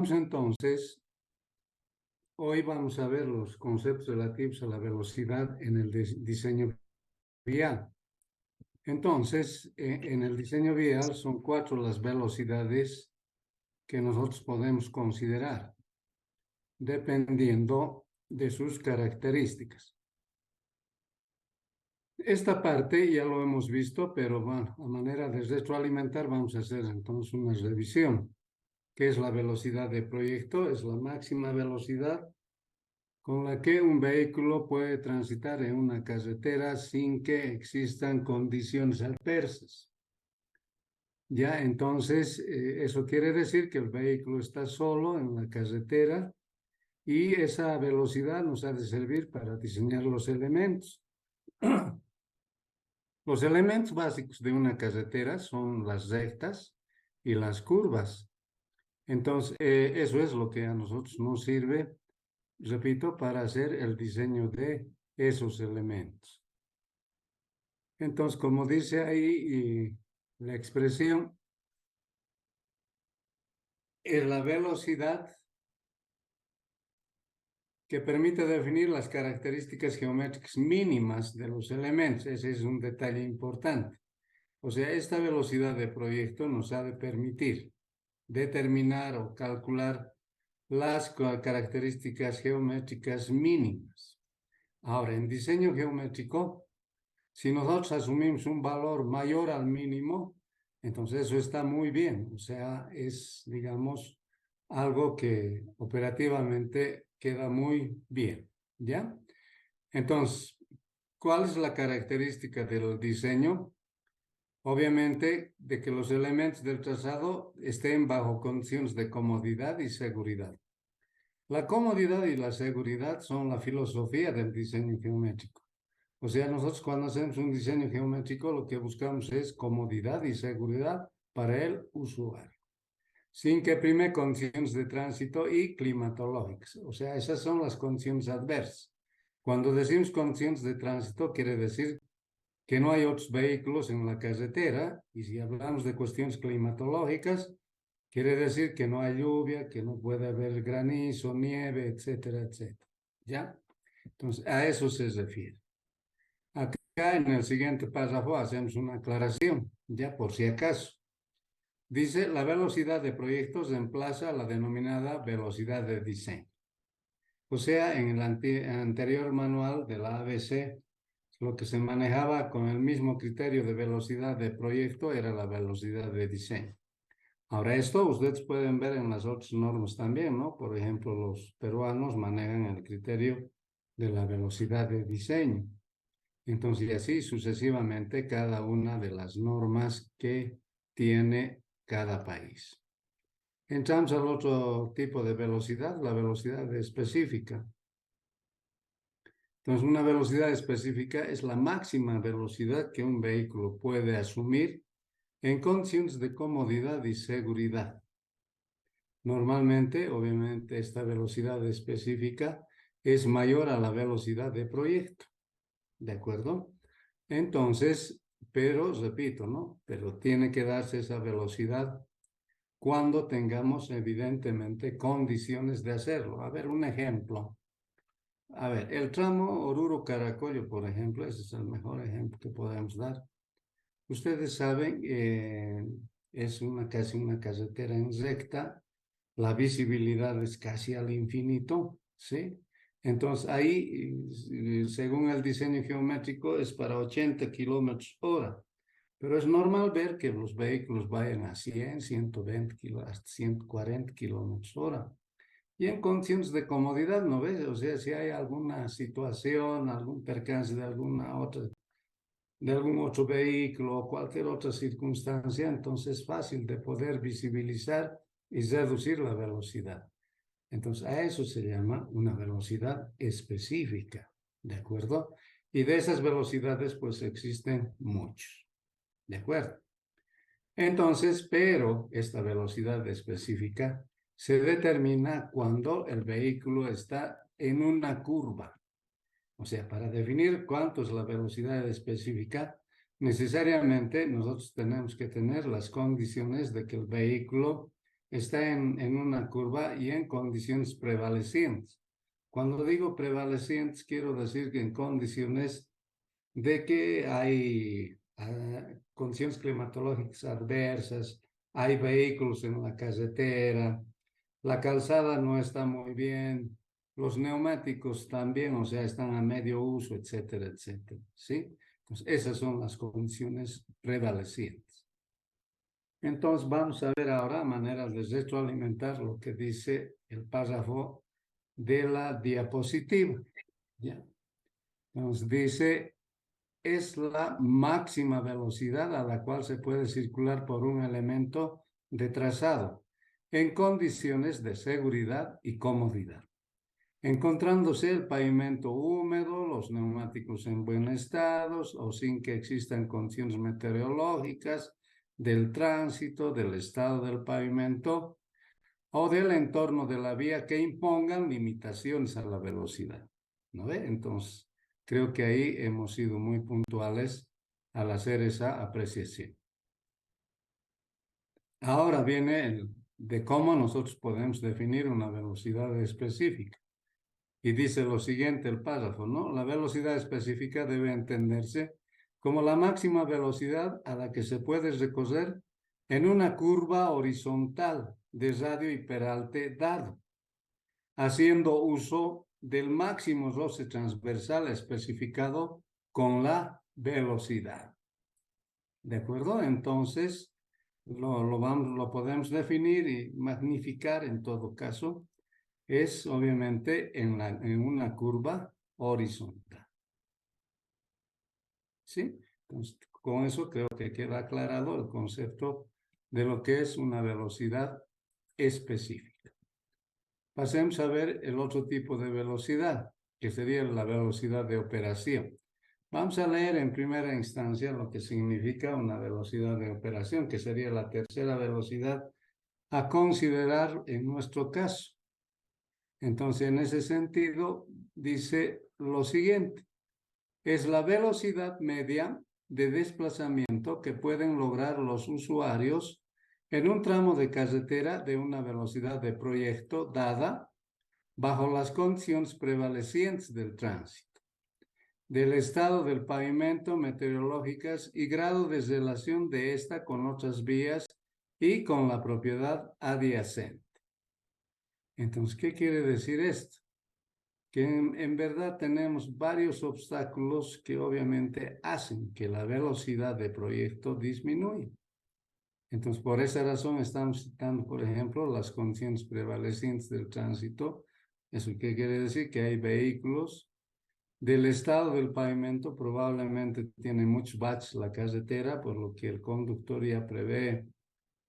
Entonces, hoy vamos a ver los conceptos relativos a la velocidad en el diseño vial. Entonces, en el diseño vial son 4 las velocidades que nosotros podemos considerar, dependiendo de sus características. Esta parte ya lo hemos visto, pero bueno, a manera de retroalimentar vamos a hacer entonces una revisión. ¿Qué es la velocidad de proyecto? Es la máxima velocidad con la que un vehículo puede transitar en una carretera sin que existan condiciones adversas. Ya, entonces, eso quiere decir que el vehículo está solo en la carretera y esa velocidad nos ha de servir para diseñar los elementos. Los elementos básicos de una carretera son las rectas y las curvas. Entonces, eso es lo que a nosotros nos sirve, repito, para hacer el diseño de esos elementos. Entonces, como dice ahí la expresión, es la velocidad que permite definir las características geométricas mínimas de los elementos. Ese es un detalle importante. O sea, esta velocidad de proyecto nos ha de permitir determinar o calcular las características geométricas mínimas. Ahora, en diseño geométrico, si nosotros asumimos un valor mayor al mínimo, entonces eso está muy bien. O sea, es, digamos, algo que operativamente queda muy bien, ¿ya? Entonces, ¿cuál es la característica del diseño? Obviamente, de que los elementos del trazado estén bajo condiciones de comodidad y seguridad. La comodidad y la seguridad son la filosofía del diseño geométrico. O sea, nosotros cuando hacemos un diseño geométrico lo que buscamos es comodidad y seguridad para el usuario, sin que prime condiciones de tránsito y climatológicas. O sea, esas son las condiciones adversas. Cuando decimos condiciones de tránsito, quiere decir que no hay otros vehículos en la carretera, y si hablamos de cuestiones climatológicas, quiere decir que no hay lluvia, que no puede haber granizo, nieve, etcétera, etcétera. ¿Ya? Entonces, a eso se refiere. Acá en el siguiente párrafo hacemos una aclaración, ya por si acaso. Dice, la velocidad de proyectos reemplaza la denominada velocidad de diseño. O sea, en el anterior manual de la ABC, lo que se manejaba con el mismo criterio de velocidad de proyecto era la velocidad de diseño. Ahora, esto ustedes pueden ver en las otras normas también, ¿no? Por ejemplo, los peruanos manejan el criterio de la velocidad de diseño. Entonces, y así sucesivamente cada una de las normas que tiene cada país. Entramos al otro tipo de velocidad, la velocidad específica. Entonces, una velocidad específica es la máxima velocidad que un vehículo puede asumir en condiciones de comodidad y seguridad. Normalmente, obviamente, esta velocidad específica es mayor a la velocidad de proyecto. ¿De acuerdo? Entonces, pero repito, ¿no? Pero tiene que darse esa velocidad cuando tengamos evidentemente condiciones de hacerlo. A ver, un ejemplo. A ver, el tramo Oruro-Caracollo, por ejemplo, ese es el mejor ejemplo que podemos dar. Ustedes saben, es casi una carretera en recta, la visibilidad es casi al infinito, ¿sí? Entonces ahí, según el diseño geométrico, es para 80 kilómetros hora. Pero es normal ver que los vehículos vayan a 100, 120, hasta 140 kilómetros hora. Y en condiciones de comodidad, ¿no ves? O sea, si hay alguna situación, algún percance de de algún otro vehículo o cualquier otra circunstancia, entonces es fácil de poder visibilizar y reducir la velocidad. Entonces, a eso se llama una velocidad específica, ¿de acuerdo? Y de esas velocidades, pues existen muchos, ¿de acuerdo? Entonces, pero esta velocidad específica se determina cuando el vehículo está en una curva. O sea, para definir cuánto es la velocidad específica, necesariamente nosotros tenemos que tener las condiciones de que el vehículo está en una curva y en condiciones prevalecientes. Cuando digo prevalecientes, quiero decir que en condiciones de que hay condiciones climatológicas adversas, hay vehículos en la carretera, la calzada no está muy bien, los neumáticos también, o sea, están a medio uso, etcétera, etcétera, ¿sí? Entonces, esas son las condiciones prevalecientes. Entonces, vamos a ver ahora maneras de retroalimentar lo que dice el párrafo de la diapositiva. ¿Ya? Entonces, dice, es la máxima velocidad a la cual se puede circular por un elemento de trazado en condiciones de seguridad y comodidad, encontrándose el pavimento húmedo, los neumáticos en buen estado o sin que existan condiciones meteorológicas, del tránsito, del estado del pavimento o del entorno de la vía que impongan limitaciones a la velocidad. ¿No ve? Entonces, creo que ahí hemos sido muy puntuales al hacer esa apreciación. Ahora viene el de cómo nosotros podemos definir una velocidad específica. Y dice lo siguiente el párrafo, ¿no? La velocidad específica debe entenderse como la máxima velocidad a la que se puede recorrer en una curva horizontal de radio y peralte dado, haciendo uso del máximo roce transversal especificado con la velocidad. ¿De acuerdo? Entonces, lo podemos definir y magnificar en todo caso. Es obviamente en una curva horizontal. ¿Sí? Entonces, con eso creo que queda aclarado el concepto de lo que es una velocidad específica. Pasemos a ver el otro tipo de velocidad, que sería la velocidad de operación. Vamos a leer en primera instancia lo que significa una velocidad de operación, que sería la tercera velocidad a considerar en nuestro caso. Entonces, en ese sentido, dice lo siguiente, es la velocidad media de desplazamiento que pueden lograr los usuarios en un tramo de carretera de una velocidad de proyecto dada bajo las condiciones prevalecientes del tránsito, del estado del pavimento, meteorológicas y grado de relación de esta con otras vías y con la propiedad adyacente. Entonces, ¿qué quiere decir esto? Que en verdad tenemos varios obstáculos que obviamente hacen que la velocidad de proyecto disminuya. Entonces, por esa razón estamos citando, por ejemplo, las condiciones prevalecientes del tránsito. ¿Eso qué quiere decir? Que hay vehículos del estado del pavimento, probablemente tiene muchos baches la carretera, por lo que el conductor ya prevé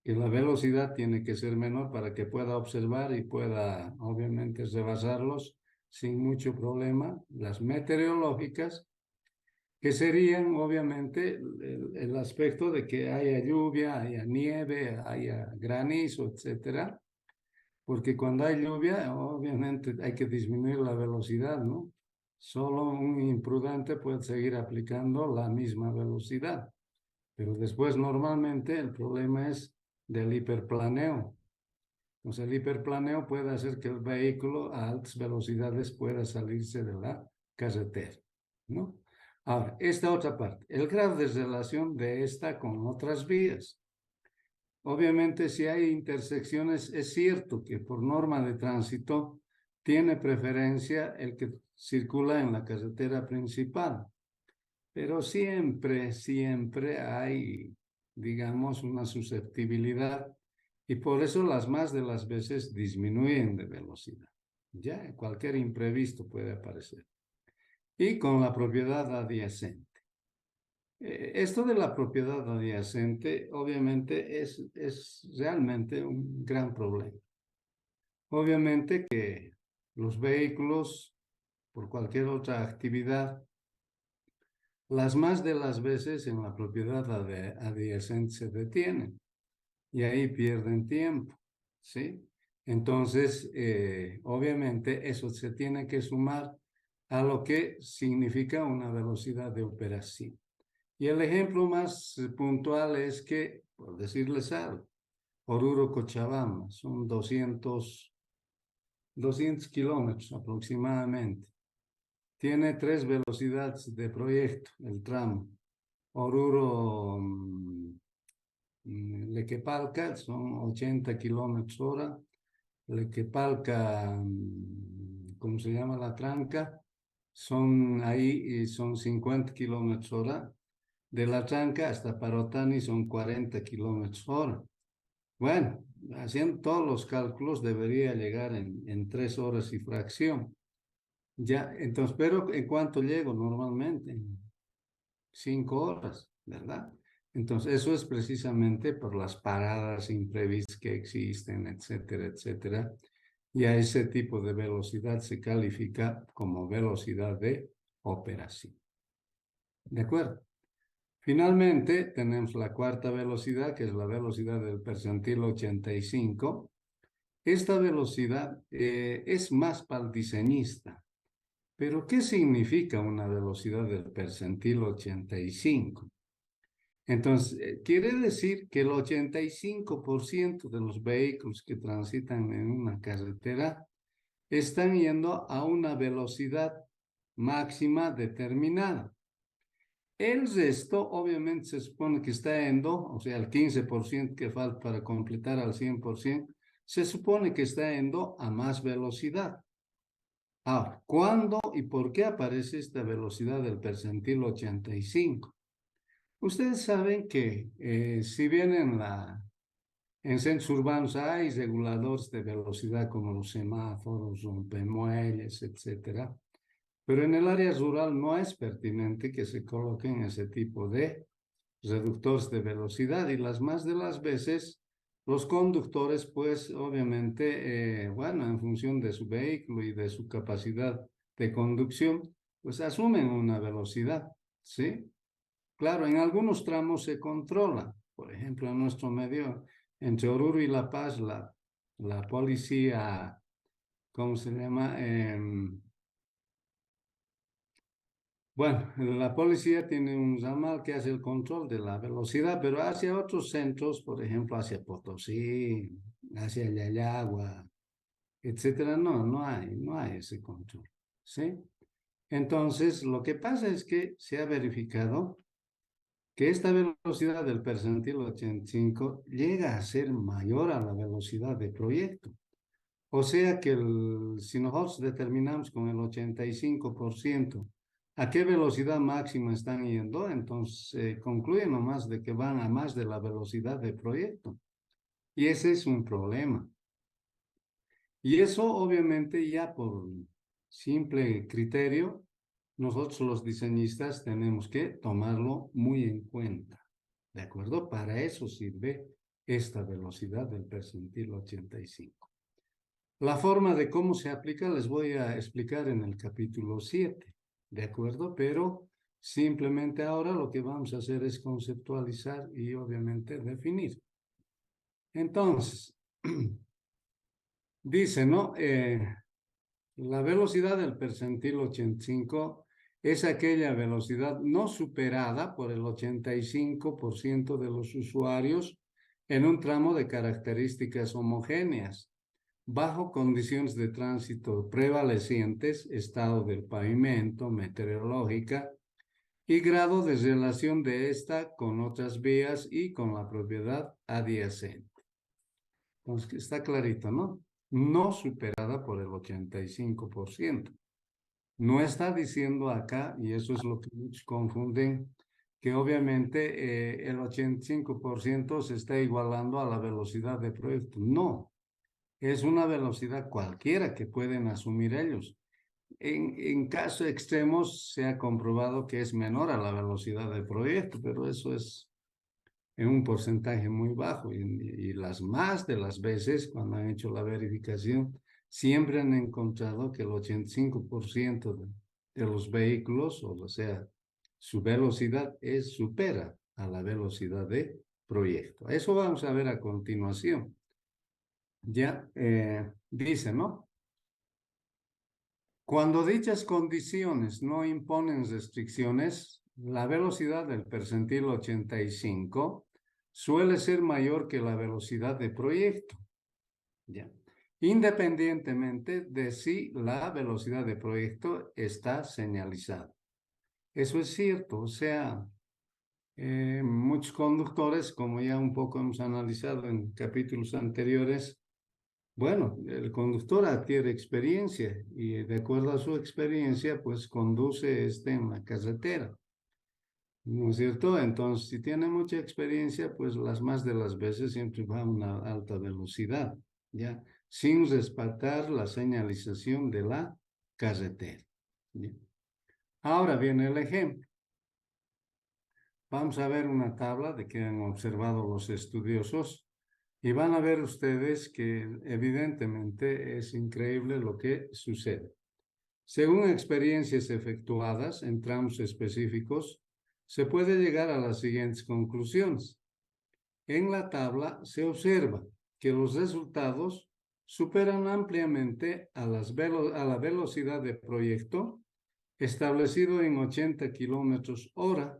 que la velocidad tiene que ser menor para que pueda observar y pueda, obviamente, rebasarlos sin mucho problema. Las meteorológicas, que serían, obviamente, el aspecto de que haya lluvia, haya nieve, haya granizo, etcétera. Porque cuando hay lluvia, obviamente hay que disminuir la velocidad, ¿no? Solo un imprudente puede seguir aplicando la misma velocidad. Pero después, normalmente, el problema es del hiperplaneo. Entonces, el hiperplaneo puede hacer que el vehículo a altas velocidades pueda salirse de la carretera, ¿no? Ahora, esta otra parte, el grado de relación de esta con otras vías. Obviamente, si hay intersecciones, es cierto que por norma de tránsito tiene preferencia el que circula en la carretera principal, pero siempre hay, digamos, una susceptibilidad y por eso las más de las veces disminuyen de velocidad. Ya, cualquier imprevisto puede aparecer. Y con la propiedad adyacente. Esto de la propiedad adyacente, obviamente, es realmente un gran problema. Obviamente que los vehículos, por cualquier otra actividad, las más de las veces en la propiedad adyacente se detienen y ahí pierden tiempo, ¿sí? Entonces, obviamente, eso se tiene que sumar a lo que significa una velocidad de operación. Y el ejemplo más puntual es que, por decirles algo, Oruro-Cochabamba, son 200 kilómetros aproximadamente. Tiene 3 velocidades de proyecto, el tramo. Oruro-Lequepalca son 80 kilómetros hora. Lequepalca, ¿cómo se llama la tranca? Son 50 kilómetros hora. De la tranca hasta Parotani son 40 kilómetros hora. Bueno, haciendo todos los cálculos debería llegar en 3 horas y fracción. Ya, entonces, pero ¿en cuánto llego normalmente? En 5 horas, ¿verdad? Entonces, eso es precisamente por las paradas imprevistas que existen, etcétera, etcétera. Y a ese tipo de velocidad se califica como velocidad de operación. ¿De acuerdo? Finalmente, tenemos la cuarta velocidad, que es la velocidad del percentil 85. Esta velocidad es más para el diseñista. Pero, ¿qué significa una velocidad del percentil 85? Entonces, quiere decir que el 85% de los vehículos que transitan en una carretera están yendo a una velocidad máxima determinada. El resto, obviamente, se supone que está yendo, o sea, el 15% que falta para completar al 100%, se supone que está yendo a más velocidad. Ahora, ¿cuándo y por qué aparece esta velocidad del percentil 85? Ustedes saben que si bien en centros urbanos hay reguladores de velocidad como los semáforos, rompemuelles, etcétera, pero en el área rural no es pertinente que se coloquen ese tipo de reductores de velocidad y las más de las veces los conductores, pues obviamente, bueno, en función de su vehículo y de su capacidad de conducción, pues asumen una velocidad, ¿sí? Claro, en algunos tramos se controla. Por ejemplo, en nuestro medio, entre Oruro y La Paz, la policía, ¿cómo se llama? Bueno, la policía tiene un ramal que hace el control de la velocidad, pero hacia otros centros, por ejemplo, hacia Potosí, hacia Yayagua, etcétera, no hay ese control, ¿sí? Entonces, lo que pasa es que se ha verificado que esta velocidad del percentil 85 llega a ser mayor a la velocidad de proyecto. O sea que si nosotros determinamos con el 85% a qué velocidad máxima están yendo, entonces concluye nomás de que van a más de la velocidad de proyecto. Y ese es un problema. Y eso obviamente ya por simple criterio, nosotros los diseñistas tenemos que tomarlo muy en cuenta. ¿De acuerdo? Para eso sirve esta velocidad del percentil 85. La forma de cómo se aplica les voy a explicar en el capítulo 7, ¿de acuerdo? Pero simplemente ahora lo que vamos a hacer es conceptualizar y obviamente definir. Entonces, dice, ¿no? La velocidad del percentil 85 es aquella velocidad no superada por el 85% de los usuarios en un tramo de características homogéneas bajo condiciones de tránsito prevalecientes, estado del pavimento, meteorológica y grado de relación de esta con otras vías y con la propiedad adyacente. Entonces, está clarito, ¿no? No superada por el 85%. No está diciendo acá, y eso es lo que muchos confunden, que obviamente el 85% se está igualando a la velocidad de proyecto. No, es una velocidad cualquiera que pueden asumir ellos. En casos extremos se ha comprobado que es menor a la velocidad del proyecto, pero eso es en un porcentaje muy bajo y las más de las veces cuando han hecho la verificación siempre han encontrado que el 85% de los vehículos, o sea, su velocidad supera a la velocidad de proyecto. Eso vamos a ver a continuación. Ya dice, ¿no? Cuando dichas condiciones no imponen restricciones, la velocidad del percentil 85 suele ser mayor que la velocidad de proyecto, ¿ya? Independientemente de si la velocidad de proyecto está señalizada. Eso es cierto, o sea, muchos conductores, como ya un poco hemos analizado en capítulos anteriores, bueno, el conductor adquiere experiencia y de acuerdo a su experiencia, pues conduce en la carretera, ¿no es cierto? Entonces, si tiene mucha experiencia, pues las más de las veces siempre va a una alta velocidad, ¿ya? Sin respetar la señalización de la carretera, ¿ya? Ahora viene el ejemplo. Vamos a ver una tabla de que han observado los estudiosos y van a ver ustedes que evidentemente es increíble lo que sucede. Según experiencias efectuadas en tramos específicos, se puede llegar a las siguientes conclusiones. En la tabla se observa que los resultados superan ampliamente a la velocidad de proyecto establecido en 80 kilómetros hora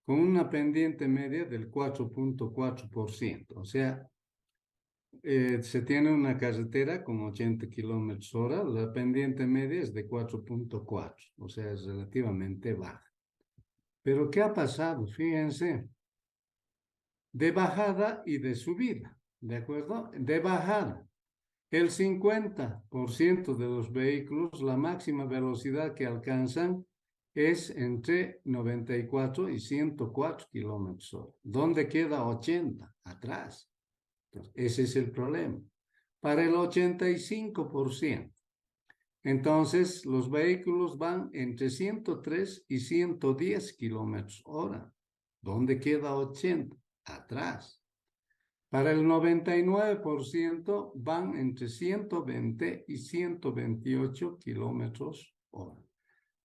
con una pendiente media del 4.4%. O sea, se tiene una carretera con 80 kilómetros hora, la pendiente media es de 4.4, o sea, es relativamente baja. Pero ¿qué ha pasado? Fíjense, de bajada y de subida, ¿de acuerdo? De bajada. El 50% de los vehículos, la máxima velocidad que alcanzan es entre 94 y 104 kilómetros hora. ¿Dónde queda 80? Atrás. Entonces, ese es el problema. Para el 85%, entonces los vehículos van entre 103 y 110 kilómetros hora. ¿Dónde queda 80? Atrás. Para el 99% van entre 120 y 128 kilómetros hora.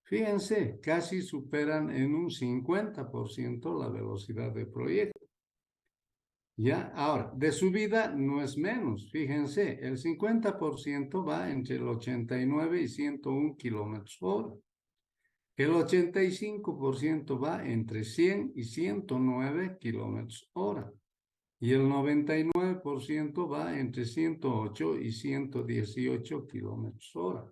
Fíjense, casi superan en un 50% la velocidad de proyecto. ¿Ya? Ahora, de subida no es menos. Fíjense, el 50% va entre el 89 y 101 kilómetros hora. El 85% va entre 100 y 109 kilómetros hora. Y el 99% va entre 108 y 118 kilómetros hora.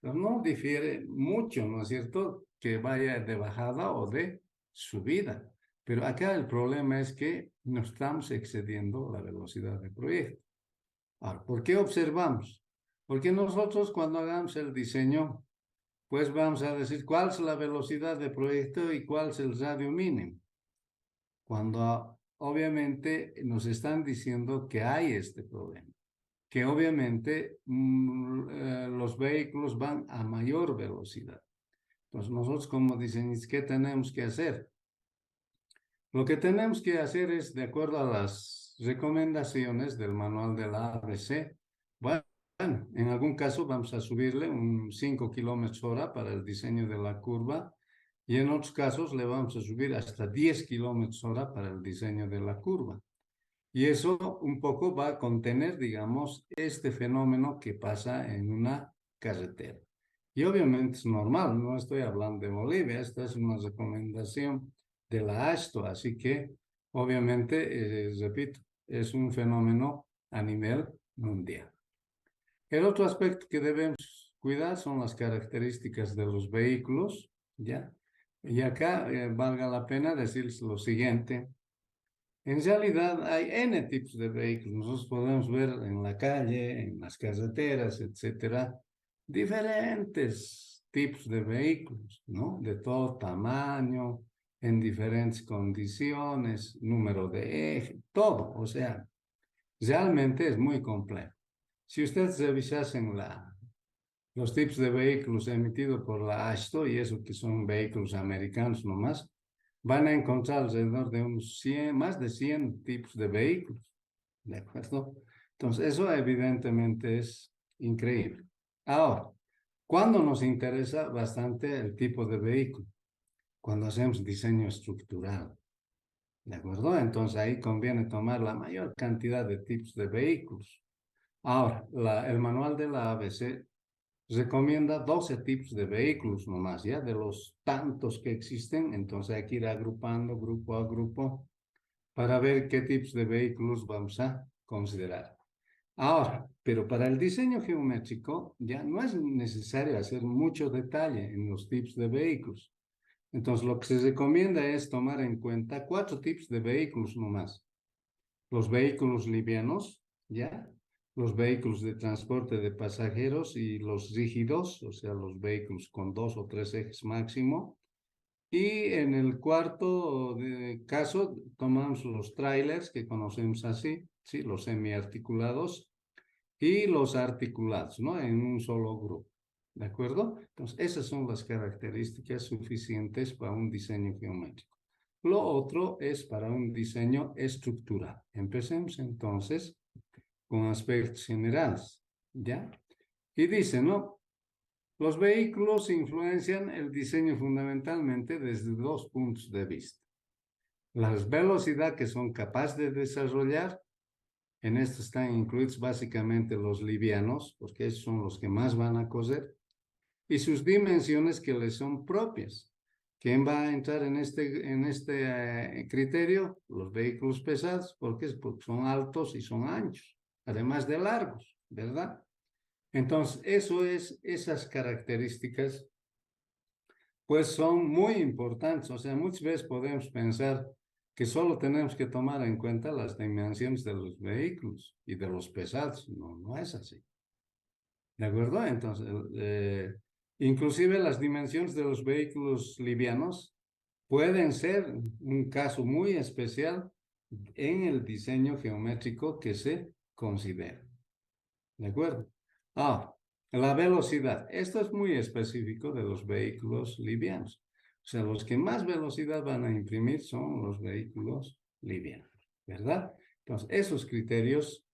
Pero no difiere mucho, ¿no es cierto?, que vaya de bajada o de subida. Pero acá el problema es que no estamos excediendo la velocidad de proyecto. Ahora, ¿por qué observamos? Porque nosotros cuando hagamos el diseño, pues vamos a decir cuál es la velocidad de proyecto y cuál es el radio mínimo. Cuando obviamente nos están diciendo que hay este problema, que obviamente los vehículos van a mayor velocidad. Entonces nosotros como diseñistas, ¿qué tenemos que hacer? Lo que tenemos que hacer es, de acuerdo a las recomendaciones del manual de la ABC, bueno, en algún caso vamos a subirle un 5 kilómetros hora para el diseño de la curva y en otros casos le vamos a subir hasta 10 kilómetros hora para el diseño de la curva. Y eso un poco va a contener, digamos, este fenómeno que pasa en una carretera. Y obviamente es normal, no estoy hablando de Bolivia, esta es una recomendación de la ASTO, así que obviamente, repito, es un fenómeno a nivel mundial. El otro aspecto que debemos cuidar son las características de los vehículos, ¿ya? Y acá valga la pena decirles lo siguiente. En realidad hay N tipos de vehículos. Nosotros podemos ver en la calle, en las carreteras, etcétera, diferentes tipos de vehículos, ¿no? De todo tamaño, en diferentes condiciones, número de eje, todo. O sea, realmente es muy complejo. Si ustedes revisasen los tipos de vehículos emitidos por la ASTO, y eso que son vehículos americanos nomás, van a encontrar alrededor de unos 100, más de 100 tipos de vehículos, ¿de acuerdo? Entonces, eso evidentemente es increíble. Ahora, ¿cuándo nos interesa bastante el tipo de vehículo? Cuando hacemos diseño estructural, ¿de acuerdo? Entonces, ahí conviene tomar la mayor cantidad de tipos de vehículos. Ahora, el manual de la ABC recomienda 12 tipos de vehículos nomás, ¿ya? De los tantos que existen, entonces hay que ir agrupando grupo a grupo para ver qué tipos de vehículos vamos a considerar. Ahora, pero para el diseño geométrico ya no es necesario hacer mucho detalle en los tipos de vehículos. Entonces, lo que se recomienda es tomar en cuenta 4 tipos de vehículos nomás. Los vehículos livianos, ¿ya? Los vehículos de transporte de pasajeros y los rígidos, o sea, los vehículos con 2 o 3 ejes máximo. Y en el cuarto caso, tomamos los trailers que conocemos así, ¿sí? Los semiarticulados y los articulados, ¿no? En un solo grupo, ¿de acuerdo? Entonces, esas son las características suficientes para un diseño geométrico. Lo otro es para un diseño estructural. Empecemos entonces con aspectos generales, ¿ya? Y dice, ¿no? Los vehículos influencian el diseño fundamentalmente desde 2 puntos de vista. La velocidad que son capaces de desarrollar, en esto están incluidos básicamente los livianos, porque esos son los que más van a correr, y sus dimensiones que les son propias. ¿Quién va a entrar en este criterio? Los vehículos pesados, porque son altos y son anchos, además de largos, ¿verdad? Entonces, esas características, pues son muy importantes. O sea, muchas veces podemos pensar que solo tenemos que tomar en cuenta las dimensiones de los vehículos y de los pesados. No, no es así. ¿De acuerdo? Entonces, inclusive las dimensiones de los vehículos livianos pueden ser un caso muy especial en el diseño geométrico que se considera. ¿De acuerdo? Ah, la velocidad. Esto es muy específico de los vehículos livianos. O sea, los que más velocidad van a imprimir son los vehículos livianos, ¿verdad? Entonces, esos criterios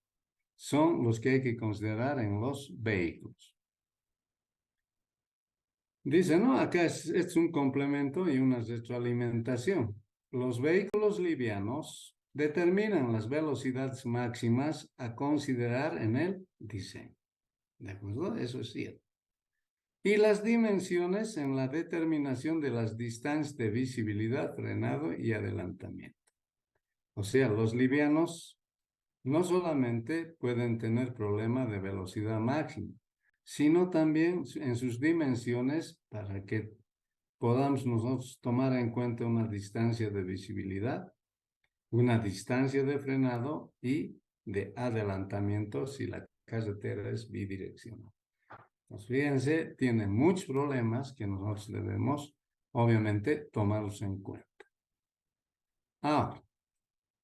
son los que hay que considerar en los vehículos. Dice, no, acá es un complemento y una retroalimentación. Los vehículos livianos determinan las velocidades máximas a considerar en el diseño. ¿De acuerdo? Eso es cierto. Y las dimensiones en la determinación de las distancias de visibilidad, frenado y adelantamiento. O sea, los livianos no solamente pueden tener problema de velocidad máxima, sino también en sus dimensiones para que podamos nosotros tomar en cuenta una distancia de visibilidad, una distancia de frenado y de adelantamiento si la carretera es bidireccional. Pues fíjense, tiene muchos problemas que nosotros debemos, obviamente, tomarlos en cuenta. Ahora,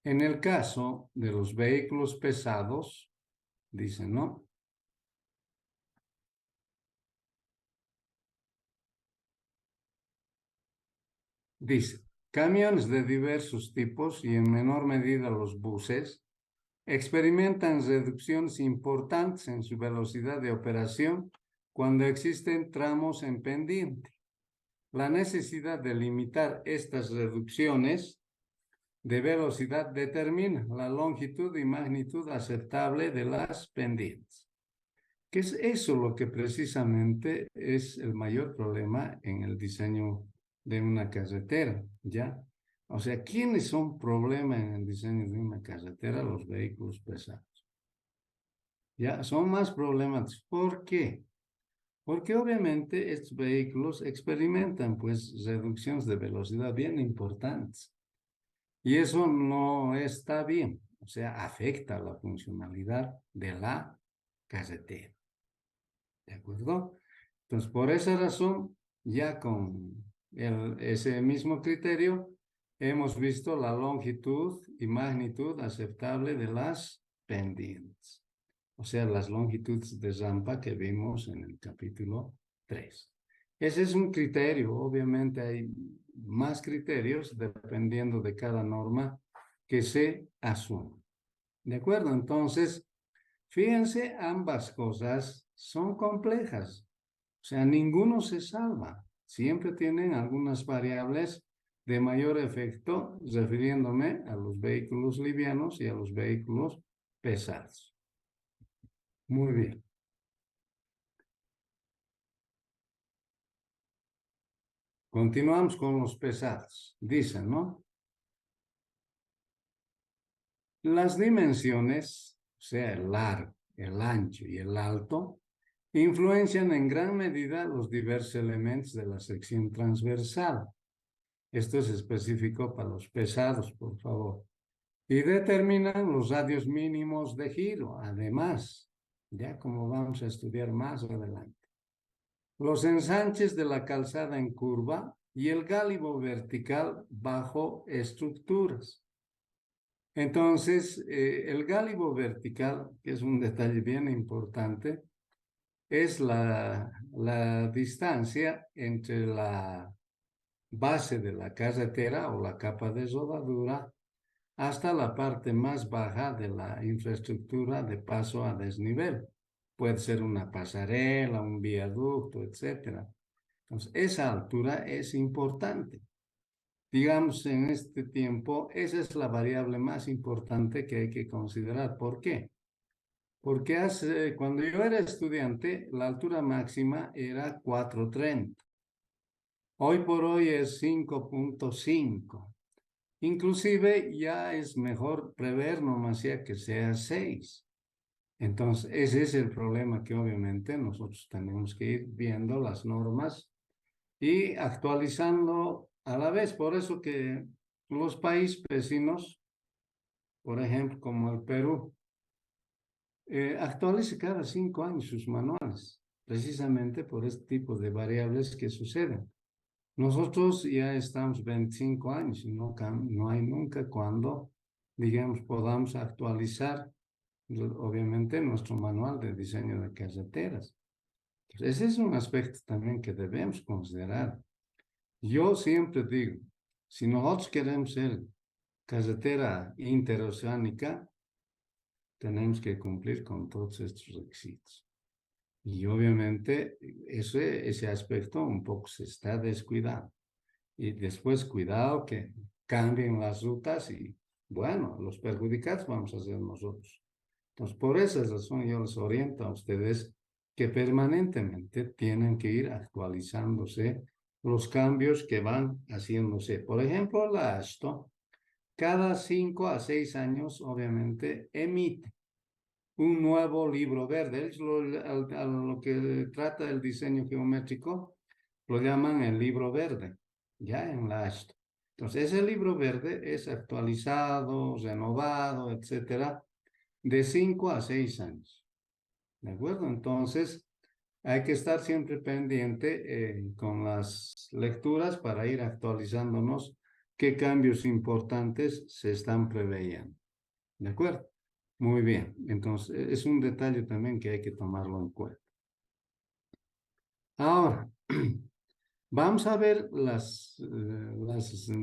en el caso de los vehículos pesados, dicen, ¿no? Dice, camiones de diversos tipos y en menor medida los buses experimentan reducciones importantes en su velocidad de operación cuando existen tramos en pendiente. La necesidad de limitar estas reducciones de velocidad determina la longitud y magnitud aceptable de las pendientes. ¿Qué es eso lo que precisamente es el mayor problema en el diseño de una carretera? ¿Ya? O sea, ¿quiénes son problema en el diseño de una carretera? Los vehículos pesados. ¿Ya? Son más problemáticos. ¿Por qué? Porque obviamente estos vehículos experimentan pues reducciones de velocidad bien importantes. Y eso no está bien, o sea, afecta la funcionalidad de la carretera. ¿De acuerdo? Entonces, por esa razón, ya con ese mismo criterio, hemos visto la longitud y magnitud aceptable de las pendientes. O sea, las longitudes de rampa que vimos en el capítulo 3. Ese es un criterio, obviamente hay más criterios dependiendo de cada norma que se asume. ¿De acuerdo? Entonces, fíjense, ambas cosas son complejas. O sea, ninguno se salva. Siempre tienen algunas variables de mayor efecto, refiriéndome a los vehículos livianos y a los vehículos pesados. Muy bien. Continuamos con los pesados. Dicen, ¿no? Las dimensiones, o sea, el largo, el ancho y el alto, influencian en gran medida los diversos elementos de la sección transversal. Esto es específico para los pesados, por favor. Y determinan los radios mínimos de giro, además, ya como vamos a estudiar más adelante. Los ensanches de la calzada en curva y el gálibo vertical bajo estructuras. Entonces, el gálibo vertical, que es un detalle bien importante, es la distancia entre la base de la carretera o la capa de rodadura hasta la parte más baja de la infraestructura de paso a desnivel. Puede ser una pasarela, un viaducto, etc. Entonces, esa altura es importante. Digamos, en este tiempo, esa es la variable más importante que hay que considerar. ¿Por qué? Porque cuando yo era estudiante, la altura máxima era 430. Hoy por hoy es 5.5. Inclusive ya es mejor prever nomás ya que sea 6. Entonces, ese es el problema que obviamente nosotros tenemos que ir viendo las normas y actualizando a la vez. Por eso que los países vecinos, por ejemplo, como el Perú, actualiza cada 5 años sus manuales, precisamente por este tipo de variables que suceden. Nosotros ya estamos 25 años y no hay nunca cuando, digamos, podamos actualizar, obviamente, nuestro manual de diseño de carreteras. Entonces, ese es un aspecto también que debemos considerar. Yo siempre digo, si nosotros queremos ser carretera interoceánica, tenemos que cumplir con todos estos requisitos. Y obviamente ese aspecto un poco se está descuidando. Y después cuidado que cambien las rutas y bueno, los perjudicados vamos a ser nosotros. Entonces, por esa razón yo les oriento a ustedes que permanentemente tienen que ir actualizándose los cambios que van haciéndose. Por ejemplo, la ASTO, cada 5 a 6 años, obviamente, emite un nuevo libro verde. Es a lo que trata el diseño geométrico, lo llaman el libro verde, ya en la ASTO. Entonces, ese libro verde es actualizado, renovado, etcétera, de 5 a 6 años. ¿De acuerdo? Entonces, hay que estar siempre pendiente con las lecturas para ir actualizándonos qué cambios importantes se están preveyendo. ¿De acuerdo? Muy bien. Entonces, es un detalle también que hay que tomarlo en cuenta. Ahora, vamos a ver las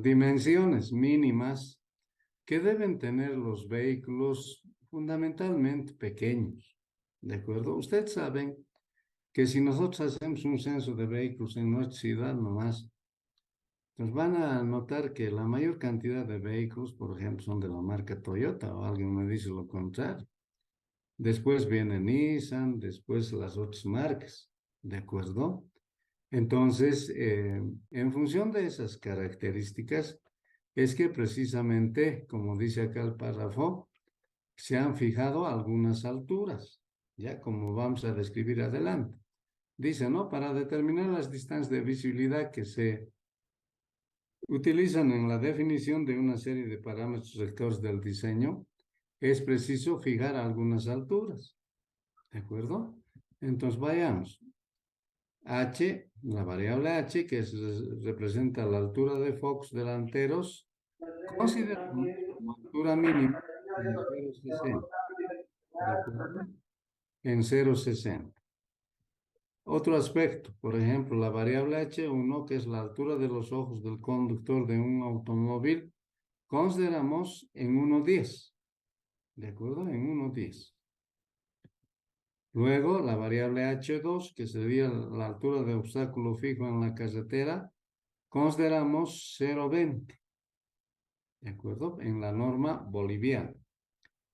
dimensiones mínimas que deben tener los vehículos fundamentalmente pequeños. ¿De acuerdo? Ustedes saben que si nosotros hacemos un censo de vehículos en nuestra ciudad nomás, pues van a notar que la mayor cantidad de vehículos, por ejemplo, son de la marca Toyota, o alguien me dice lo contrario. Después viene Nissan, después las otras marcas, ¿de acuerdo? Entonces, en función de esas características, es que precisamente, como dice acá el párrafo, se han fijado algunas alturas, ya como vamos a describir adelante. Dice, ¿no? Para determinar las distancias de visibilidad que se utilizan en la definición de una serie de parámetros rectores del diseño, es preciso fijar algunas alturas. ¿De acuerdo? Entonces vayamos. H, la variable H, que representa la altura de focos delanteros, consideramos como altura mínima en 0,60. ¿De acuerdo? En 0,60. Otro aspecto, por ejemplo, la variable H1, que es la altura de los ojos del conductor de un automóvil, consideramos en 1,10. ¿De acuerdo? En 1,10. Luego, la variable H2, que sería la altura de obstáculo fijo en la carretera, consideramos 0,20. ¿De acuerdo? En la norma boliviana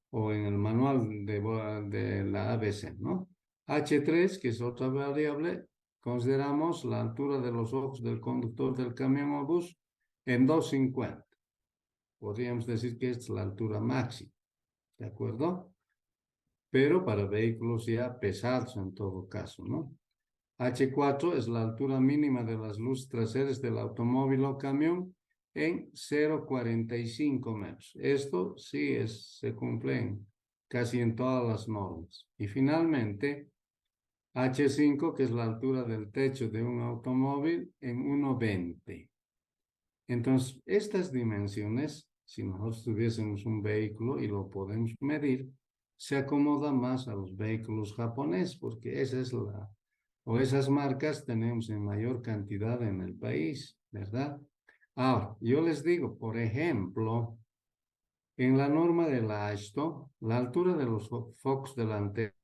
o en el manual de la ABC, ¿no? H3, que es otra variable, consideramos la altura de los ojos del conductor del camión o bus en 2,50. Podríamos decir que esta es la altura máxima. ¿de acuerdo? Pero para vehículos ya pesados en todo caso, ¿no? H4 es la altura mínima de las luces traseras del automóvil o camión en 0,45 metros. Esto sí se cumple casi en todas las normas. Y finalmente, H5, que es la altura del techo de un automóvil en 1,20. Entonces, estas dimensiones, si nosotros tuviésemos un vehículo y lo podemos medir, se acomoda más a los vehículos japoneses, porque esa es o esas marcas tenemos en mayor cantidad en el país, ¿verdad? Ahora, yo les digo, por ejemplo, en la norma de la AASHTO, la altura de los focos delanteros